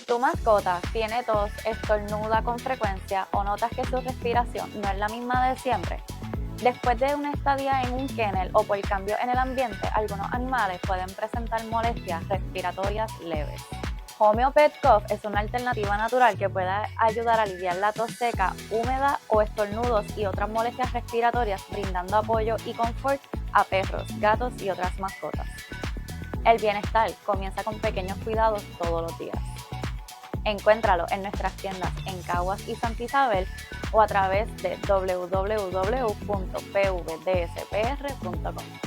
tu mascota tiene tos, estornuda con frecuencia o notas que su respiración no es la misma de siempre, después de una estadía en un kennel o por cambio en el ambiente, algunos animales pueden presentar molestias respiratorias leves. Homeo Pet Cough es una alternativa natural que puede ayudar a aliviar la tos seca, húmeda o estornudos y otras molestias respiratorias, brindando apoyo y confort a perros, gatos y otras mascotas. El bienestar comienza con pequeños cuidados todos los días. Encuéntralo en nuestras tiendas en Caguas y Santa Isabel o a través de www.pvdspr.com.